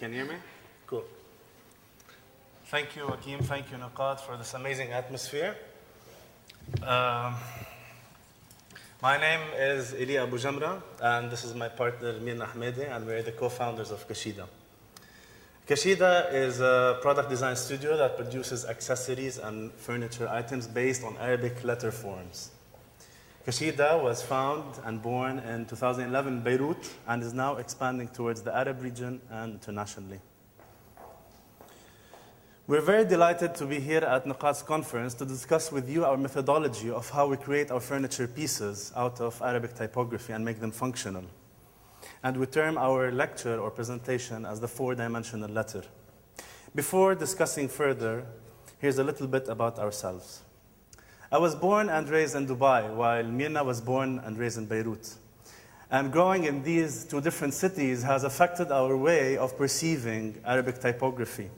Can you hear me? Cool. Thank you, Hakeem. Thank you, Nuqat, for this amazing atmosphere. My name is Ili Abu Jamra, and this is my partner, Mirna Ahmedi, and we're the co-founders of Kashida. Kashida is a product design studio that produces accessories and furniture items based on Arabic letter forms. Kashida was found and born in 2011 in Beirut and is now expanding towards the Arab region and internationally. We're very delighted to be here at Nuqat's conference to discuss with you our methodology of how we create our furniture pieces out of Arabic typography and make them functional. And we term our lecture or presentation as the four-dimensional letter. Before discussing further, here's a little bit about ourselves. I was born and raised in Dubai, while Mirna was born and raised in Beirut. And growing in these two different cities has affected our way of perceiving Arabic typography.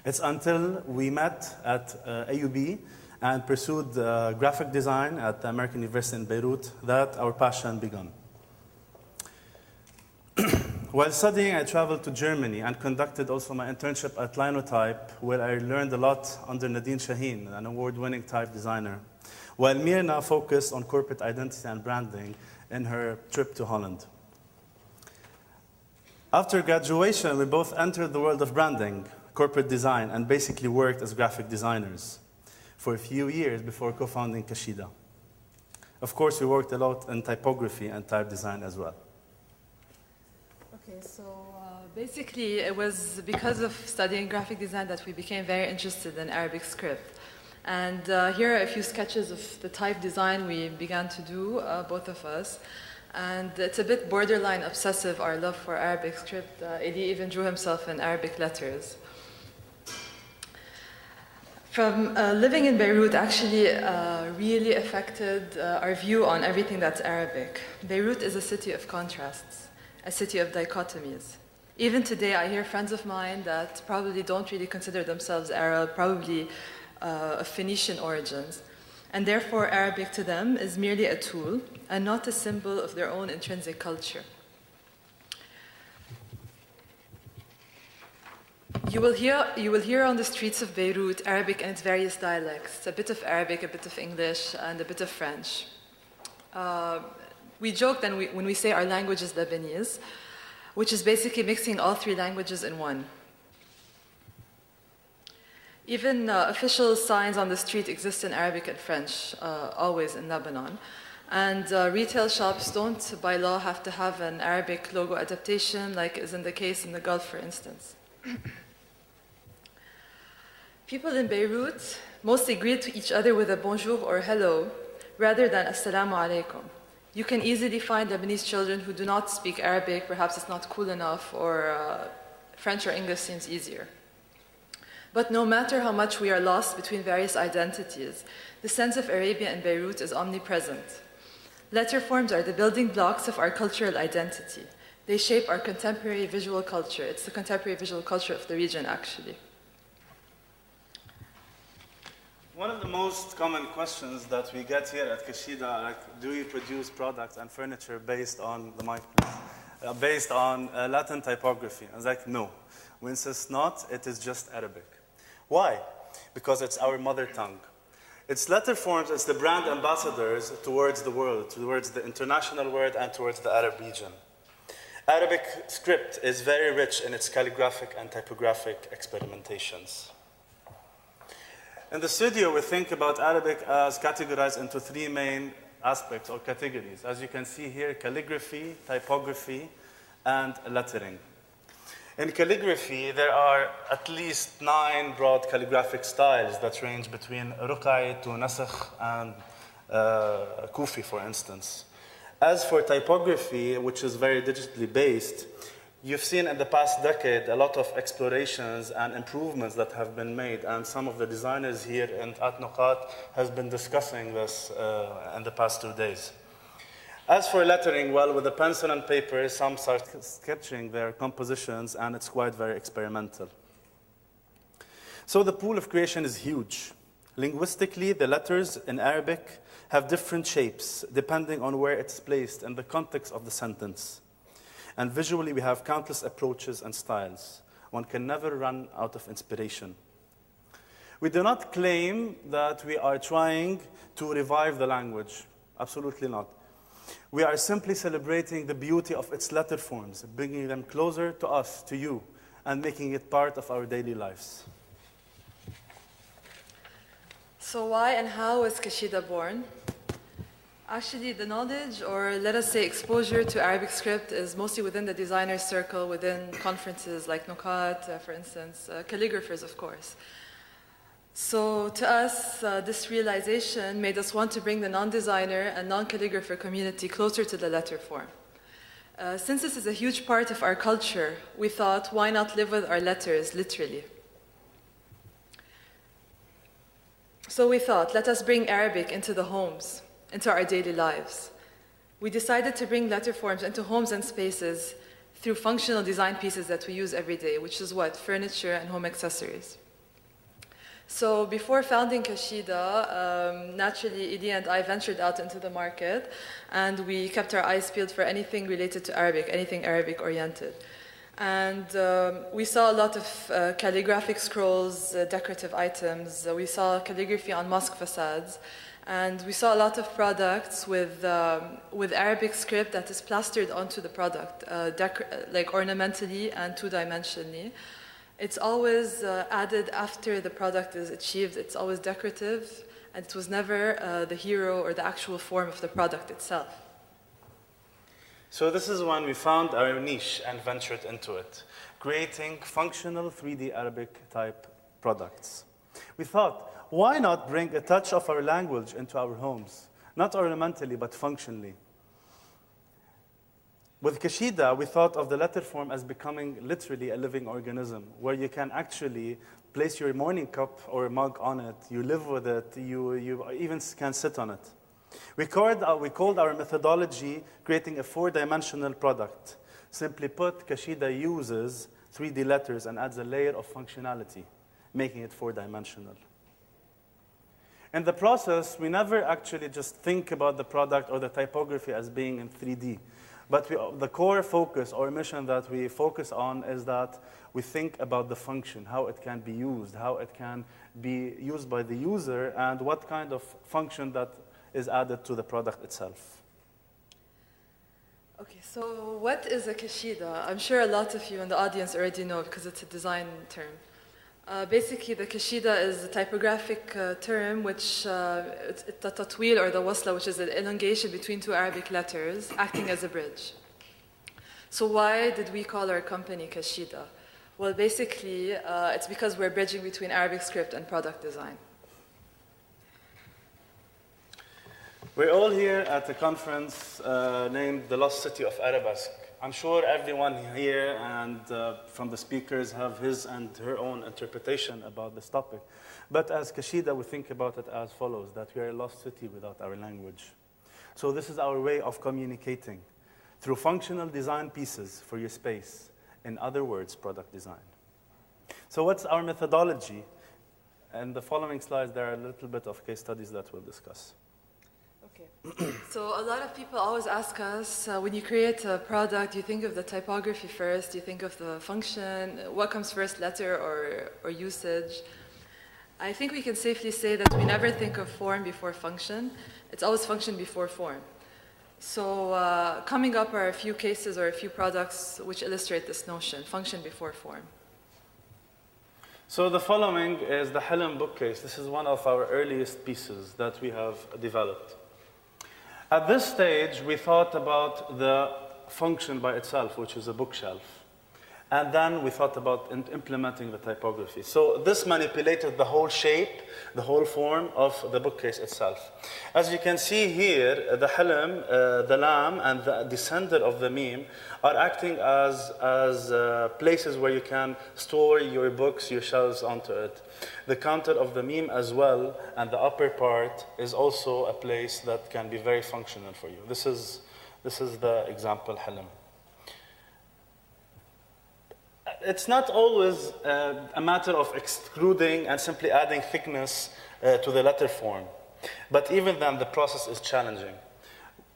It's until we met at AUB and pursued graphic design at the American University in Beirut that our passion began. While studying, I traveled to Germany and conducted also my internship at Linotype, where I learned a lot under Nadine Shaheen, an award-winning type designer, while Mirna focused on corporate identity and branding in her trip to Holland. After graduation, we both entered the world of branding, corporate design, and basically worked as graphic designers for a few years before co-founding Kashida. Of course, we worked a lot in typography and type design as well. Okay, so basically it was because of studying graphic design that we became very interested in Arabic script. And here are a few sketches of the type design we began to do, both of us. And it's a bit borderline obsessive, our love for Arabic script. Eli even drew himself in Arabic letters. From living in Beirut actually really affected our view on everything that's Arabic. Beirut is a city of contrasts, a city of dichotomies. Even today, I hear friends of mine that probably don't really consider themselves Arab, probably of Phoenician origins. And therefore, Arabic to them is merely a tool and not a symbol of their own intrinsic culture. You will hear on the streets of Beirut Arabic in its various dialects, a bit of Arabic, a bit of English, and a bit of French. We joke that when we say our language is Lebanese, which is basically mixing all three languages in one. Even official signs on the street exist in Arabic and French, always in Lebanon. And retail shops don't, by law, have to have an Arabic logo adaptation, like is in the case in the Gulf, for instance. People in Beirut mostly greet each other with a bonjour or hello, rather than assalamu alaikum. You can easily find Lebanese children who do not speak Arabic, perhaps it's not cool enough, or French or English seems easier. But no matter how much we are lost between various identities, the sense of Arabia in Beirut is omnipresent. Letter forms are the building blocks of our cultural identity. They shape our contemporary visual culture. It's the contemporary visual culture of the region, actually. One of the most common questions that we get here at Kashida, like, do you produce products and furniture based on the mic, please? Based on Latin typography? I was like, no. We insist not, it is just Arabic. Why? Because it's our mother tongue. It's letter forms, it's the brand ambassadors towards the world, towards the international world and towards the Arab region. Arabic script is very rich in its calligraphic and typographic experimentations. In the studio, we think about Arabic as categorized into three main aspects or categories. As you can see here, calligraphy, typography, and lettering. In calligraphy, there are at least 9 broad calligraphic styles that range between Ruqai to Nasakh and Kufi, for instance. As for typography, which is very digitally based, you've seen in the past decade a lot of explorations and improvements that have been made, and some of the designers here at Nuqat has been discussing this in the past 2 days. As for lettering, well, with a pencil and paper, some start sketching their compositions, and it's quite very experimental. So the pool of creation is huge. Linguistically, the letters in Arabic have different shapes depending on where it's placed in the context of the sentence. And visually, we have countless approaches and styles. One can never run out of inspiration. We do not claim that we are trying to revive the language. Absolutely not. We are simply celebrating the beauty of its letter forms, bringing them closer to us, to you, and making it part of our daily lives. So why and how was Kashida born? Actually, the knowledge, or let us say exposure to Arabic script is mostly within the designer circle, within conferences like Nuqat, for instance, calligraphers, of course. So to us, this realization made us want to bring the non-designer and non-calligrapher community closer to the letter form. Since this is a huge part of our culture, we thought, why not live with our letters, literally? So we thought, let us bring Arabic into the homes, into our daily lives. We decided to bring letter forms into homes and spaces through functional design pieces that we use every day, which is what? Furniture and home accessories. So before founding Kashida, naturally, Idi and I ventured out into the market, and we kept our eyes peeled for anything related to Arabic, anything Arabic-oriented. And we saw a lot of calligraphic scrolls, decorative items. We saw calligraphy on mosque facades. And we saw a lot of products with Arabic script that is plastered onto the product, like ornamentally and two-dimensionally. It's always added after the product is achieved. It's always decorative, and it was never the hero or the actual form of the product itself. So this is when we found our niche and ventured into it, creating functional 3D Arabic type products. We thought, why not bring a touch of our language into our homes? Not ornamentally, but functionally. With Kashida, we thought of the letter form as becoming literally a living organism, where you can actually place your morning cup or mug on it, you live with it, you even can sit on it. We called our methodology creating a 4-dimensional product. Simply put, Kashida uses 3D letters and adds a layer of functionality, making it 4-dimensional. In the process, we never actually just think about the product or the typography as being in 3D. But the core focus or mission that we focus on is that we think about the function, how it can be used, how it can be used by the user, and what kind of function that is added to the product itself. Okay, so what is a Kashida? I'm sure a lot of you in the audience already know because it's a design term. Basically, the Kashida is a typographic term which it's the tatwil or the wasla, which is an elongation between two Arabic letters, acting as a bridge. So why did we call our company Kashida? Well, basically, it's because we're bridging between Arabic script and product design. We're all here at a conference named The Lost City of Arabesque. I'm sure everyone here and from the speakers have his and her own interpretation about this topic. But as Kashida, we think about it as follows, that we are a lost city without our language. So this is our way of communicating through functional design pieces for your space. In other words, product design. So what's our methodology? In the following slides, there are a little bit of case studies that we'll discuss. Okay. So a lot of people always ask us, when you create a product, you think of the typography first, you think of the function, what comes first, letter or usage? I think we can safely say that we never think of form before function. It's always function before form. So coming up are a few cases or a few products which illustrate this notion, function before form. So the following is the Hilm bookcase. This is one of our earliest pieces that we have developed. At this stage, we thought about the function by itself, which is a bookshelf. And then we thought about implementing the typography. So this manipulated the whole shape, the whole form of the bookcase itself. As you can see here, the Hilm, the lamb, and the descender of the meme are acting as places where you can store your books, your shelves onto it. The counter of the meme as well, and the upper part is also a place that can be very functional for you. This is the example Hilm. It's not always a matter of extruding and simply adding thickness to the letter form. But even then, the process is challenging.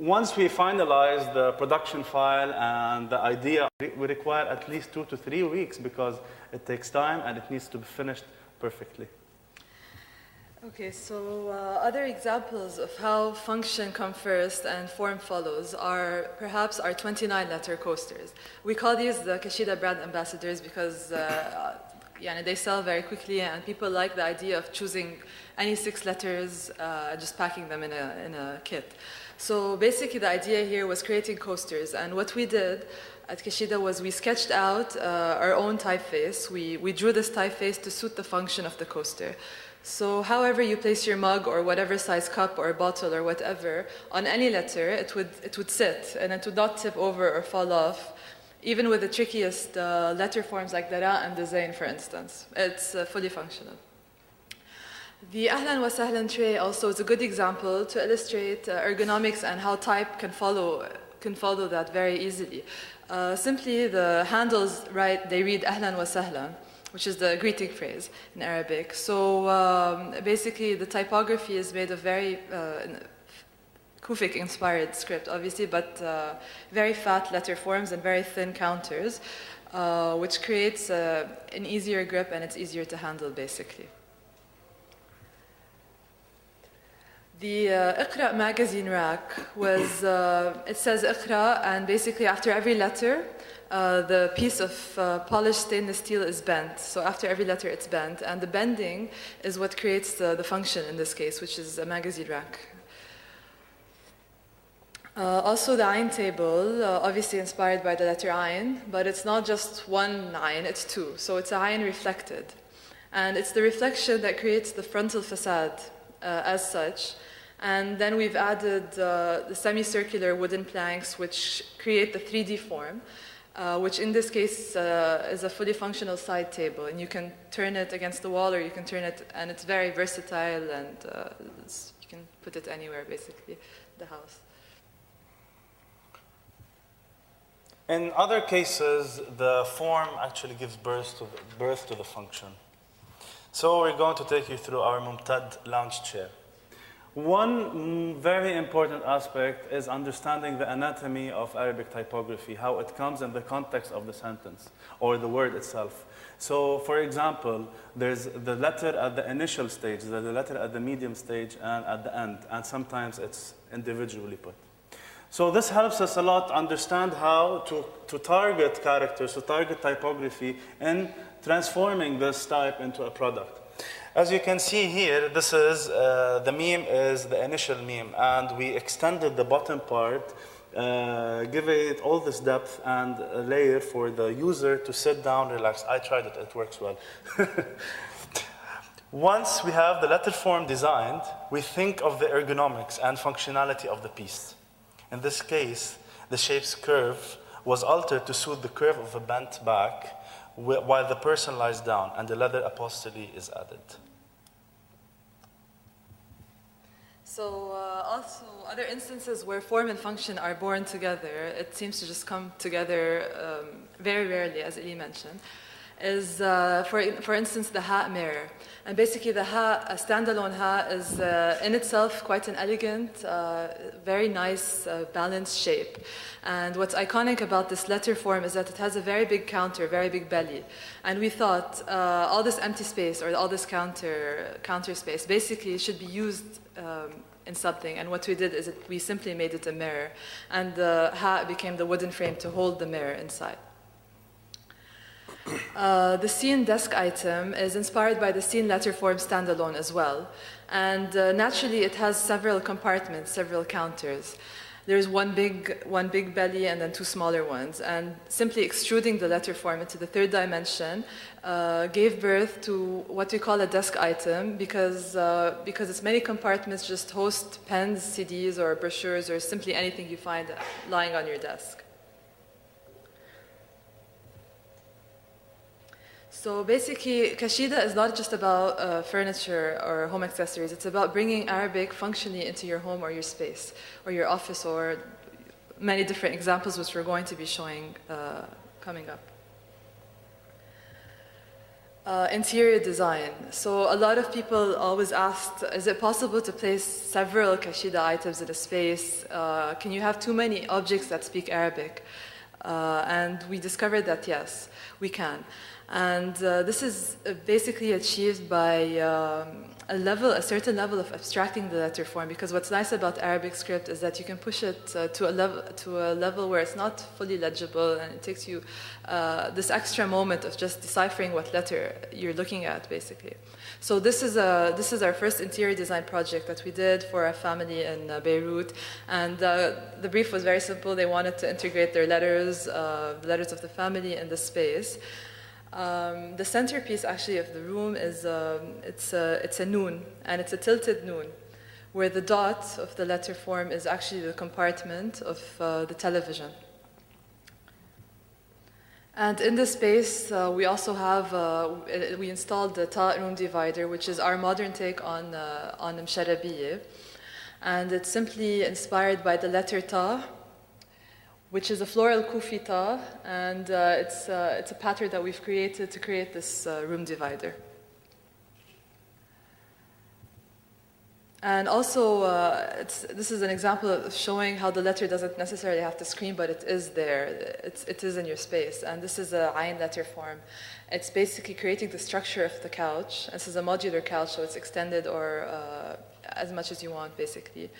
once we finalize the production file and the idea, we require at least 2 to 3 weeks because it takes time and it needs to be finished perfectly. Okay, so other examples of how function comes first and form follows are perhaps our 29-letter coasters. We call these the Kashida brand ambassadors because they sell very quickly and people like the idea of choosing any 6 letters, just packing them in a kit. So basically the idea here was creating coasters, and what we did at Kashida was we sketched out our own typeface. We drew this typeface to suit the function of the coaster. So however you place your mug or whatever size cup or bottle or whatever on any letter, it would sit and it would not tip over or fall off, even with the trickiest letter forms like Dara and the Zain, for instance. It's fully functional. The Ahlan wa Sahlan tray also is a good example to illustrate ergonomics and how type can follow that very easily. Simply the handles, they read Ahlan wa Sahlan, which is the greeting phrase in Arabic. So basically the typography is made of very Kufic-inspired script, obviously, but very fat letter forms and very thin counters, which creates an easier grip and it's easier to handle, basically. The Iqra magazine rack was, it says Iqra, and basically after every letter, the piece of polished stainless steel is bent. So after every letter, it's bent. And the bending is what creates the function in this case, which is a magazine rack. Also the Ayn table, obviously inspired by the letter Ayn, but it's not just one Ayn, it's 2. So it's a Ayn reflected. And it's the reflection that creates the frontal facade as such. And then we've added the semicircular wooden planks which create the 3D form, which in this case is a fully functional side table. And you can turn it against the wall or you can turn it, and it's very versatile and you can put it anywhere, basically, the house. In other cases, the form actually gives birth to the function. So we're going to take you through our Mumtad lounge chair. One very important aspect is understanding the anatomy of Arabic typography, how it comes in the context of the sentence or the word itself. So, for example, there's the letter at the initial stage, the letter at the medium stage, and at the end, and sometimes it's individually put. So this helps us a lot understand how to target characters, to target typography in transforming this type into a product. As you can see here, this is the meme is the initial meme, and we extended the bottom part, giving it all this depth and a layer for the user to sit down, relax. I tried it, it works well. Once we have the letter form designed, we think of the ergonomics and functionality of the piece. In this case, the shape's curve was altered to suit the curve of a bent back while the person lies down, and the leather apostille is added. So also other instances where form and function are born together, it seems to just come together very rarely, as Eli mentioned, is for instance the ha mirror. And basically the ha, a standalone ha, is in itself quite an elegant, very nice balanced shape. And what's iconic about this letter form is that it has a very big counter, very big belly. And we thought all this empty space or all this counter space basically should be used in something. And what we did is we simply made it a mirror. And the ha became the wooden frame to hold the mirror inside. The scene desk item is inspired by the scene letter form standalone as well. And naturally it has several compartments, several counters. There's one big belly and then 2 smaller ones. And simply extruding the letter form into the 3rd dimension gave birth to what we call a desk item because its many compartments just host pens, CDs, or brochures, or simply anything you find lying on your desk. So basically, Kashida is not just about furniture or home accessories. It's about bringing Arabic functionally into your home or your space or your office, or many different examples which we're going to be showing coming up. Interior design. So a lot of people always asked, is it possible to place several Kashida items in a space? Can you have too many objects that speak Arabic? And we discovered that yes, we can. And this is basically achieved by a certain level of abstracting the letter form, because what's nice about Arabic script is that you can push it to a level where it's not fully legible, and it takes you this extra moment of just deciphering what letter you're looking at, basically. So this is our first interior design project that we did for a family in Beirut, and the brief was very simple. They wanted to integrate their letters, the letters of the family, in the space. The centerpiece actually of the room is it's a noon, and it's a tilted noon, where the dot of the letter form is actually the compartment of the television. And in this space, we also have we installed the ta room divider, which is our modern take on Msharabiye, and it's simply inspired by the letter ta, which is a floral kufi ta, and it's a pattern that we've created to create this room divider. And also, this is an example of showing how the letter doesn't necessarily have to scream, but it is there. It is in your space. And this is a ayn letter form. It's basically creating the structure of the couch. This is a modular couch, so it's extended or as much as you want, basically.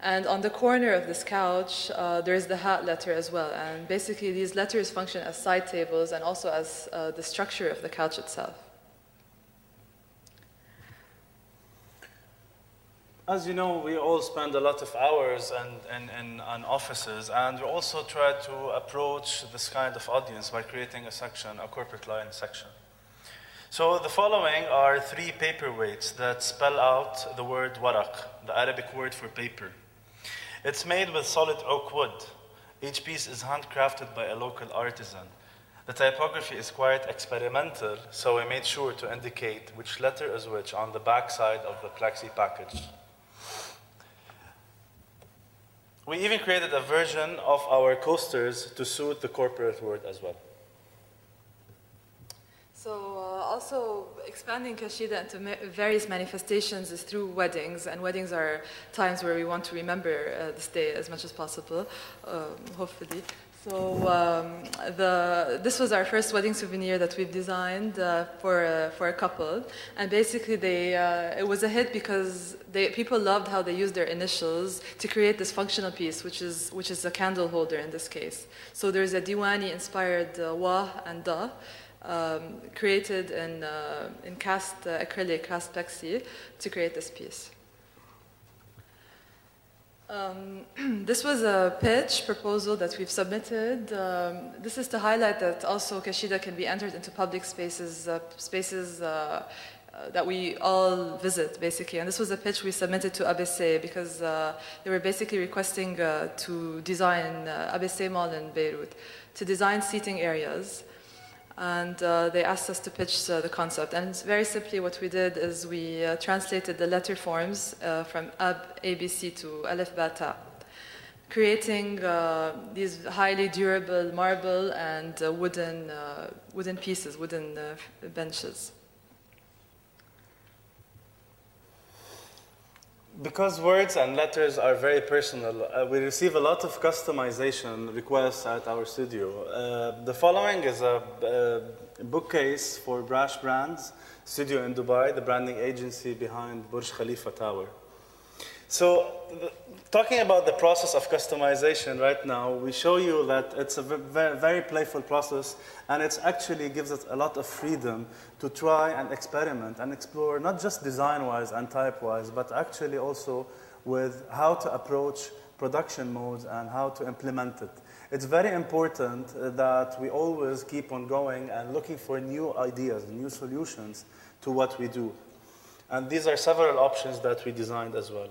And on the corner of this couch, there's the hat letter as well. And basically, these letters function as side tables and also as the structure of the couch itself. As you know, we all spend a lot of hours in offices, and we also try to approach this kind of audience by creating a section, a corporate line section. So the following are 3 paperweights that spell out the word waraq, the Arabic word for paper. It's made with solid oak wood. Each piece is handcrafted by a local artisan. The typography is quite experimental, so we made sure to indicate which letter is which on the back side of the plexi package. We even created a version of our coasters to suit the corporate word as well. So also expanding Kashida into various manifestations is through weddings, and weddings are times where we want to remember this day as much as possible, hopefully. So this was our first wedding souvenir that we've designed for a couple, and basically it was a hit because people loved how they used their initials to create this functional piece, which is a candle holder in this case. So there's a Diwani-inspired wa and da, created in cast acrylic, cast plexi, to create this piece. This was a pitch proposal that we've submitted. This is to highlight that also Kashida can be entered into public spaces, that we all visit, basically. And this was a pitch we submitted to Arabesque because they were basically requesting to design Arabesque Mall in Beirut, to design seating areas. And they asked us to pitch the concept. And very simply what we did is we translated the letter forms from ABC to Alif Ba Ta, creating these highly durable marble and wooden pieces, wooden benches. Because words and letters are very personal, we receive a lot of customization requests at our studio. The following is a bookcase for Brash Brands, studio in Dubai, the branding agency behind Burj Khalifa Tower. So, talking about the process of customization right now, we show you that it's a very playful process, and it actually gives us a lot of freedom to try and experiment and explore, not just design-wise and type-wise, but actually also with how to approach production modes and how to implement it. It's very important that we always keep on going and looking for new ideas, new solutions to what we do. And these are several options that we designed as well.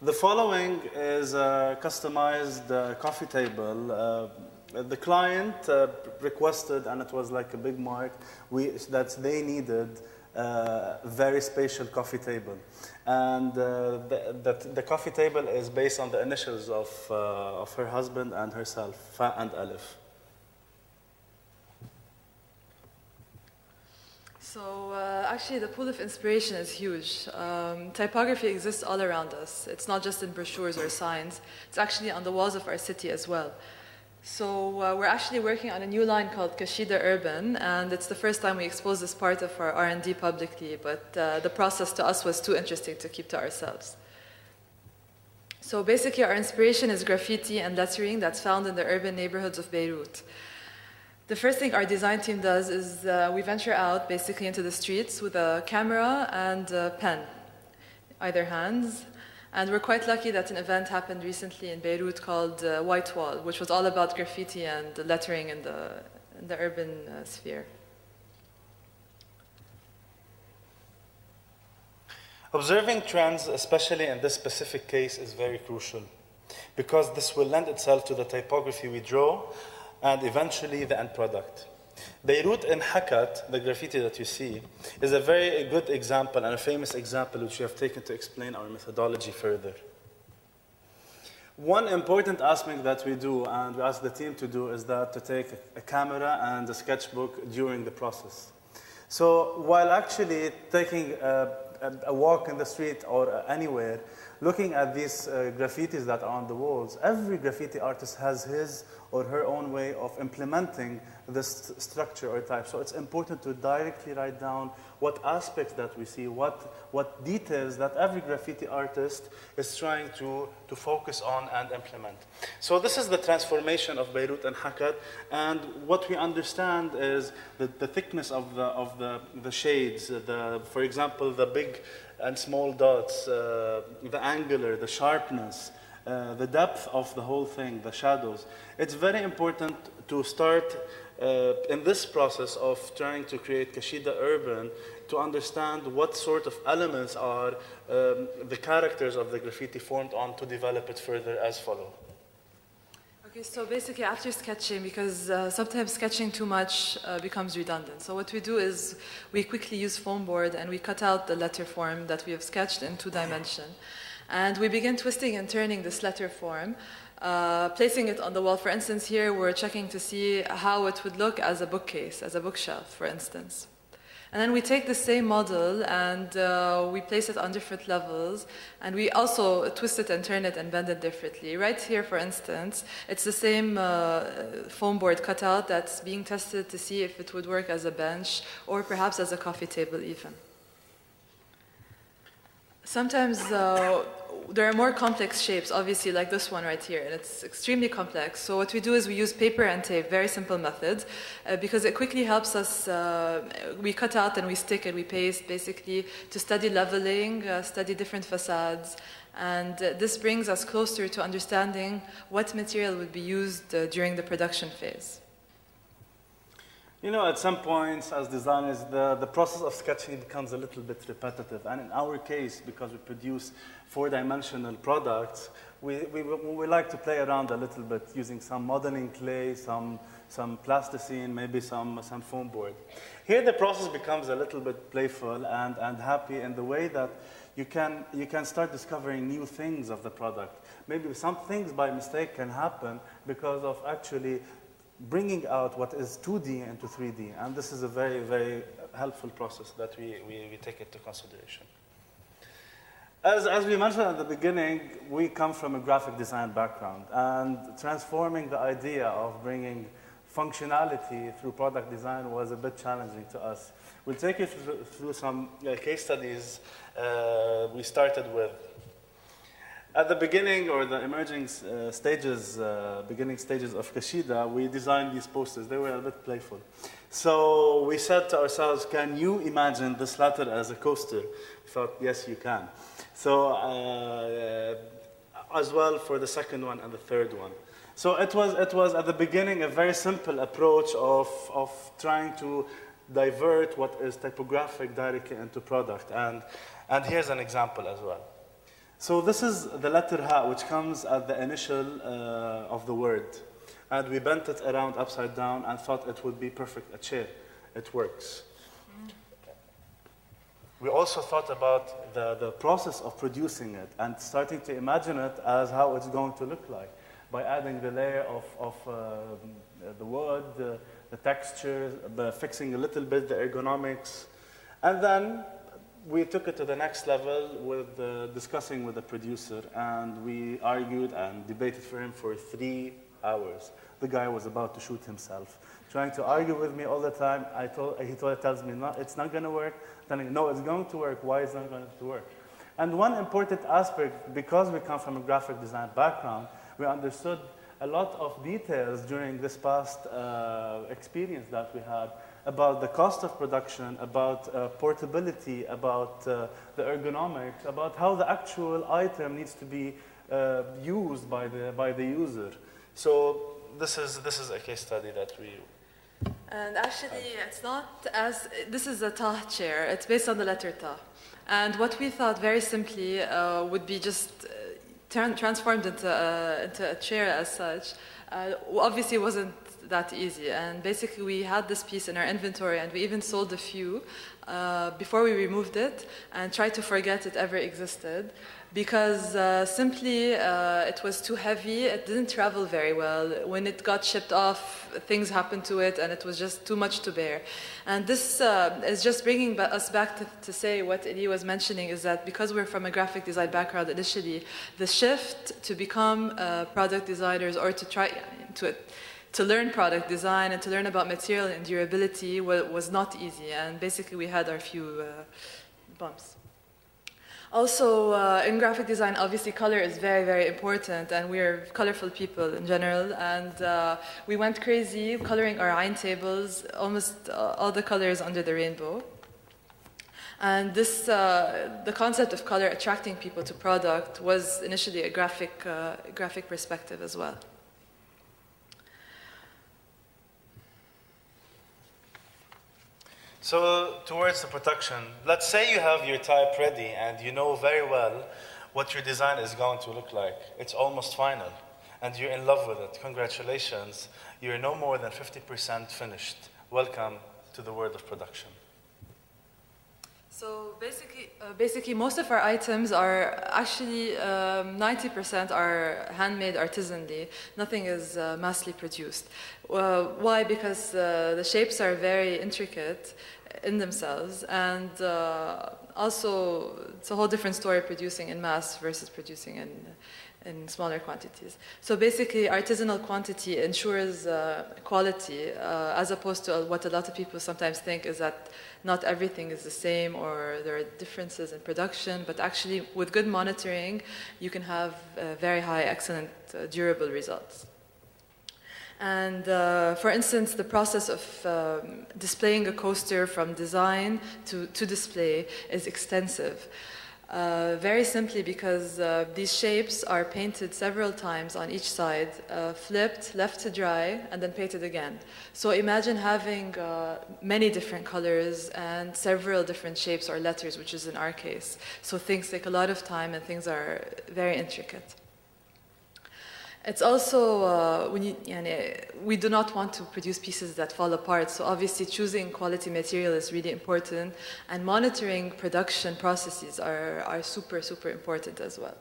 The following is a customized coffee table. The client requested, and it was like a big mark, that they needed a very spatial coffee table. And the coffee table is based on the initials of her husband and herself, Fa and Alif. So actually, the pool of inspiration is huge. Typography exists all around us. It's not just in brochures or signs. It's actually on the walls of our city as well. So we're actually working on a new line called Kashida Urban, and it's the first time we expose this part of our R&D publicly, but the process to us was too interesting to keep to ourselves. So basically, our inspiration is graffiti and lettering that's found in the urban neighborhoods of Beirut. The first thing our design team does is we venture out basically into the streets with a camera and a pen, either hands. And we're quite lucky that an event happened recently in Beirut called White Wall, which was all about graffiti and lettering in the urban sphere. Observing trends, especially in this specific case, is very crucial because this will lend itself to the typography we draw and eventually the end product. Beirut in Nuqat, the graffiti that you see, is a very good example and a famous example which we have taken to explain our methodology further. One important aspect that we do and we ask the team to do is that to take a camera and a sketchbook during the process. So while actually taking a walk in the street or anywhere, looking at these graffitis that are on the walls, every graffiti artist has his or her own way of implementing this structure or type. So it's important to directly write down what aspects that we see, what details that every graffiti artist is trying to focus on and implement. So this is the transformation of Beirut and Nuqat, and what we understand is the thickness of the shades, for example, the big and small dots, the angular, the sharpness, the depth of the whole thing, the shadows. It's very important to start in this process of trying to create Kashida Urban to understand what sort of elements are the characters of the graffiti formed on to develop it further as follow. Okay, so basically after sketching, because sometimes sketching too much becomes redundant. So what we do is we quickly use foam board and we cut out the letter form that we have sketched in 2D. And we begin twisting and turning this letter form, placing it on the wall. For instance, here we're checking to see how it would look as a bookcase, as a bookshelf, for instance. And then we take the same model and we place it on different levels, and we also twist it and turn it and bend it differently. Right here, for instance, it's the same foam board cutout that's being tested to see if it would work as a bench or perhaps as a coffee table even. Sometimes there are more complex shapes, obviously, like this one right here, and it's extremely complex. So what we do is we use paper and tape, very simple methods, because it quickly helps us, we cut out and we stick and we paste, basically, to study leveling, study different facades, and this brings us closer to understanding what material would be used during the production phase. You know, at some points, as designers, the process of sketching becomes a little bit repetitive. And in our case, because we produce four-dimensional products, we like to play around a little bit using some modeling clay, some plasticine, maybe some foam board. Here, the process becomes a little bit playful and happy in the way that you can start discovering new things of the product. Maybe some things by mistake can happen because of actually bringing out what is 2D into 3D. And this is a very, very helpful process that we take into consideration. As we mentioned at the beginning, we come from a graphic design background. And transforming the idea of bringing functionality through product design was a bit challenging to us. We'll take you through some case studies we started with. At the beginning, or the emerging beginning stages of Kashida, we designed these posters. They were a bit playful. So we said to ourselves, can you imagine this letter as a coaster? We thought, yes, you can. So as well for the second one and the third one. So it was at the beginning a very simple approach of trying to divert what is typographic directly into product. And here's an example as well. So this is the letter Ha, which comes at the initial of the word. And we bent it around upside down and thought it would be perfect, a chair. It works. We also thought about the process of producing it and starting to imagine it as how it's going to look like by adding the layer of the wood, the textures, fixing a little bit the ergonomics. And then we took it to the next level with discussing with the producer, and we argued and debated for him for 3 hours. The guy was about to shoot himself, trying to argue with me all the time. He tells me, no, it's not going to work. Telling me, no, it's going to work. Why is it not going to work? And one important aspect, because we come from a graphic design background, we understood a lot of details during this past experience that we had about the cost of production, about portability, about the ergonomics, about how the actual item needs to be used by the user. So this is a case study that we. And actually, it's not as this is a Ta chair. It's based on the letter Ta, and what we thought very simply would be just transformed into a chair as such. Obviously, wasn't that easy, and basically we had this piece in our inventory, and we even sold a few before we removed it and tried to forget it ever existed, because simply it was too heavy. It didn't travel very well. When it got shipped off, things happened to it, and it was just too much to bear. And this is just bringing us back to say what Eli was mentioning, is that because we're from a graphic design background initially, the shift to become product designers, or to try to learn product design and to learn about material and durability was not easy, and basically we had our few bumps. Also, in graphic design, obviously color is very, very important, and we're colorful people in general, and we went crazy coloring our Ain tables, almost all the colors under the rainbow. And this, the concept of color attracting people to product was initially a graphic perspective as well. So towards the production, let's say you have your type ready and you know very well what your design is going to look like. It's almost final and you're in love with it. Congratulations, you're no more than 50% finished. Welcome to the world of production. So basically most of our items are actually 90% are handmade artisanally. Nothing is massly produced. Why? Because the shapes are very intricate in themselves, and also it's a whole different story producing in mass versus producing in smaller quantities. So basically, artisanal quantity ensures quality, as opposed to what a lot of people sometimes think is that not everything is the same or there are differences in production, but actually with good monitoring, you can have very high, excellent, durable results. And for instance, the process of displaying a coaster from design to display is extensive. Very simply because these shapes are painted several times on each side, flipped, left to dry, and then painted again. So imagine having many different colors and several different shapes or letters, which is in our case. So things take a lot of time and things are very intricate. It's also, we do not want to produce pieces that fall apart, so obviously choosing quality material is really important, and monitoring production processes are super, super important as well.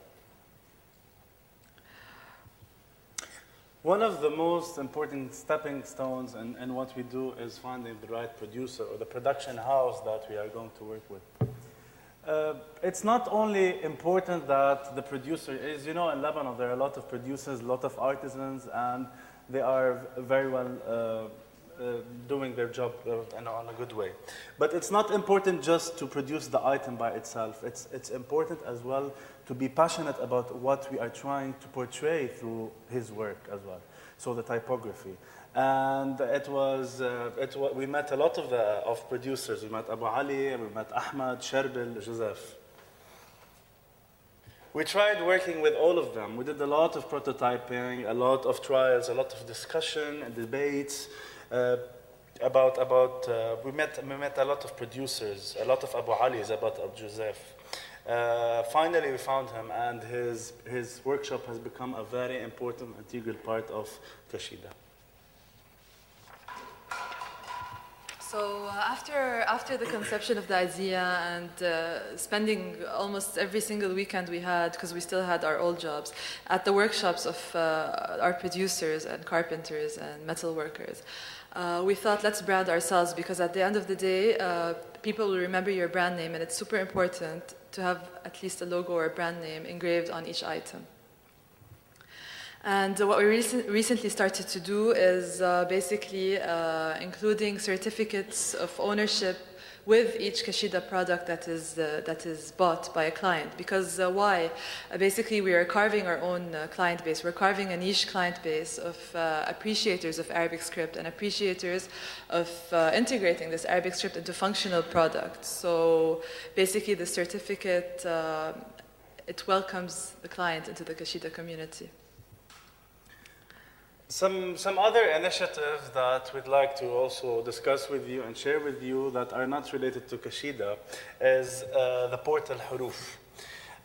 One of the most important stepping stones in what we do is finding the right producer or the production house that we are going to work with. It's not only important that the producer is, in Lebanon there are a lot of producers, a lot of artisans, and they are very well doing their job in a good way. But it's not important just to produce the item by itself. It's important as well to be passionate about what we are trying to portray through his work as well. So the typography. And we met a lot of producers. We met Abu Ali, we met Ahmad, Sherbil, Joseph. We tried working with all of them. We did a lot of prototyping, a lot of trials, a lot of discussion and debates we met a lot of producers, a lot of Abu Ali's, about Abu Joseph. Finally, we found him, and his workshop has become a very important, integral part of Kashida. So after the conception of the idea and spending almost every single weekend we had, because we still had our old jobs, at the workshops of our producers and carpenters and metal workers, we thought, let's brand ourselves, because at the end of the day, people will remember your brand name, and it's super important to have at least a logo or a brand name engraved on each item. And what we recently started to do is basically including certificates of ownership with each Kashida product that is bought by a client. Because why? Basically, we are carving our own client base. We're carving a niche client base of appreciators of Arabic script and appreciators of integrating this Arabic script into functional products. So basically, the certificate, it welcomes the client into the Kashida community. Some other initiatives that we'd like to also discuss with you and share with you that are not related to Kashida is the portal Huruf.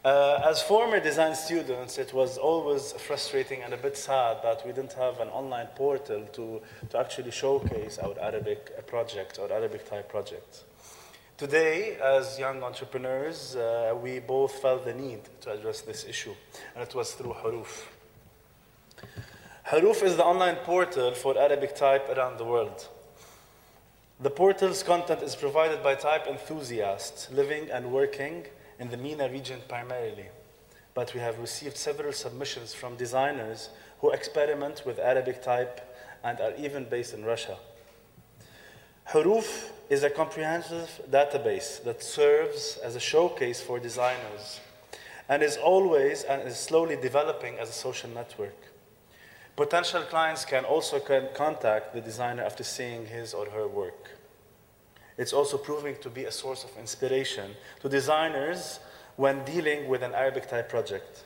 As former design students, it was always frustrating and a bit sad that we didn't have an online portal to actually showcase our Arabic project or Arabic type project. Today, as young entrepreneurs, we both felt the need to address this issue, and it was through Huruf. Huruf is the online portal for Arabic type around the world. The portal's content is provided by type enthusiasts living and working in the MENA region primarily, but we have received several submissions from designers who experiment with Arabic type and are even based in Russia. Huruf is a comprehensive database that serves as a showcase for designers and is slowly developing as a social network. Potential clients can also contact the designer after seeing his or her work. It's also proving to be a source of inspiration to designers when dealing with an Arabic type project.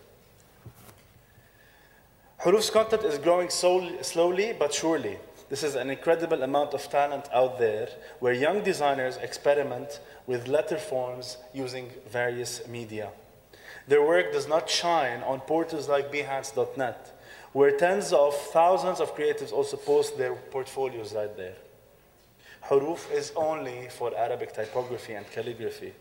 Huruf's content is growing slowly but surely. This is an incredible amount of talent out there where young designers experiment with letter forms using various media. Their work does not shine on portals like Behance.net, where tens of thousands of creatives also post their portfolios right there. Huruf is only for Arabic typography and calligraphy.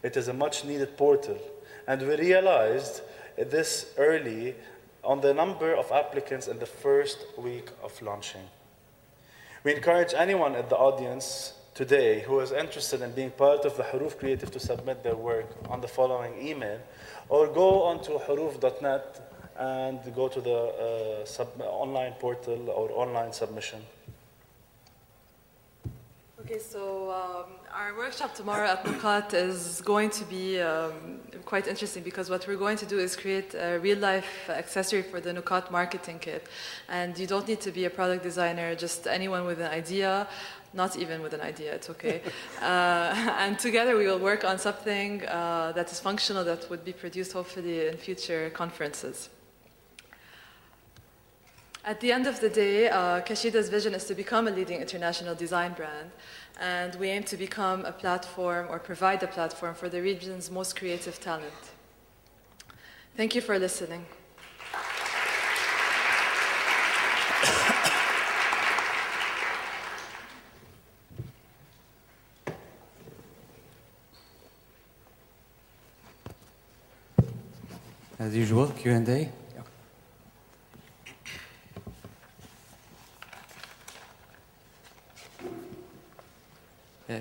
It is a much-needed portal, and we realized this early on the number of applicants in the first week of launching. We encourage anyone at the audience today who is interested in being part of the Huruf Creative to submit their work on the following email, or go onto huruf.net and go to the online portal or online submission. Okay, so our workshop tomorrow at Nuqat is going to be quite interesting, because what we're going to do is create a real-life accessory for the Nuqat marketing kit. And you don't need to be a product designer, just anyone with an idea, not even with an idea, it's okay. And together we will work on something that is functional, that would be produced hopefully in future conferences. At the end of the day, Kashida's vision is to become a leading international design brand, and we aim to become a platform or provide a platform for the region's most creative talent. Thank you for listening. As usual, Q&A.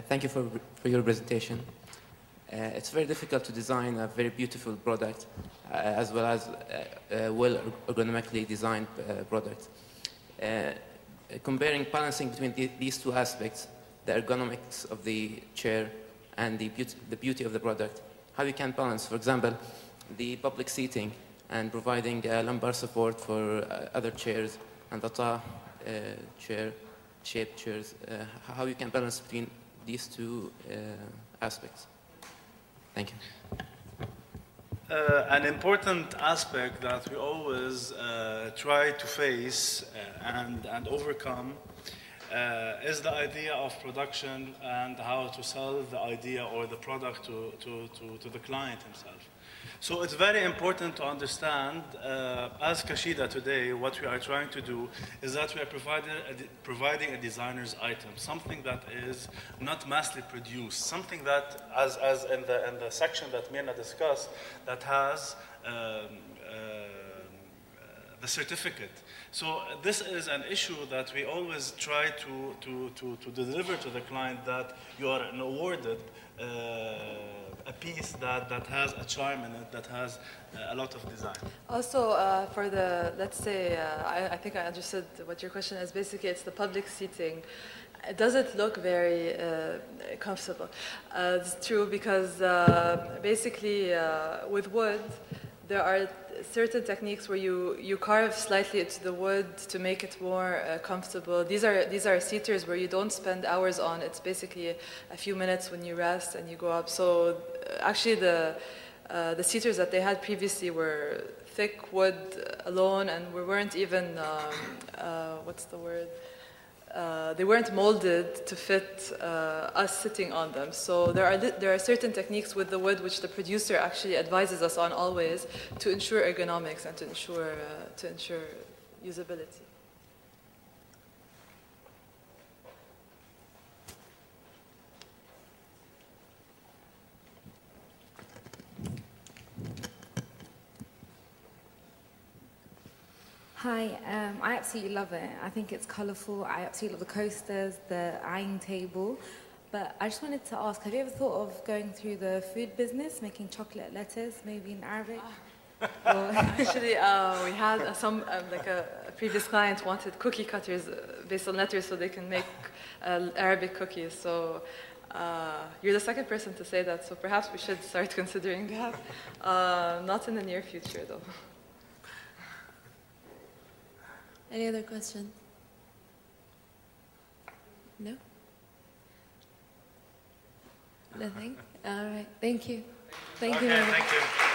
Thank you for your presentation. It's very difficult to design a very beautiful product as well as a well ergonomically designed product. Comparing, balancing between these two aspects, the ergonomics of the chair and the beauty of the product, how you can balance, for example, the public seating and providing lumbar support for other chairs and the chair, shaped chairs, how you can balance between these two aspects. Thank you. An important aspect that we always try to face and overcome is the idea of production and how to sell the idea or the product to the client himself. So it's very important to understand, as Kashida today, what we are trying to do is that we are providing a designer's item, something that is not massively produced, something that, as in the section that Mirna discussed, that has the certificate. So this is an issue that we always try to deliver to the client, that you are awarded a piece that has a charm in it, that has a lot of design. Also, for the, let's say, I think I understood what your question is. Basically, it's the public seating. Does it look very comfortable? It's true, because basically with wood, there are certain techniques where you carve slightly into the wood to make it more comfortable. These are seaters where you don't spend hours on. It's basically a few minutes when you rest and you go up. So actually the seaters that they had previously were thick wood alone, and we weren't even, what's the word? They weren't molded to fit us sitting on them. So there are certain techniques with the wood which the producer actually advises us on always to ensure ergonomics and to ensure usability. Hi, I absolutely love it. I think it's colourful. I absolutely love the coasters, the eyeing table. But I just wanted to ask, have you ever thought of going through the food business, making chocolate letters, maybe in Arabic? Actually, we had some, like a previous client wanted cookie cutters based on letters so they can make Arabic cookies. So you're the second person to say that, so perhaps we should start considering that. Not in the near future, though. Any other questions? No? Nothing? All right. Thank you. Thank you very much. Thank you.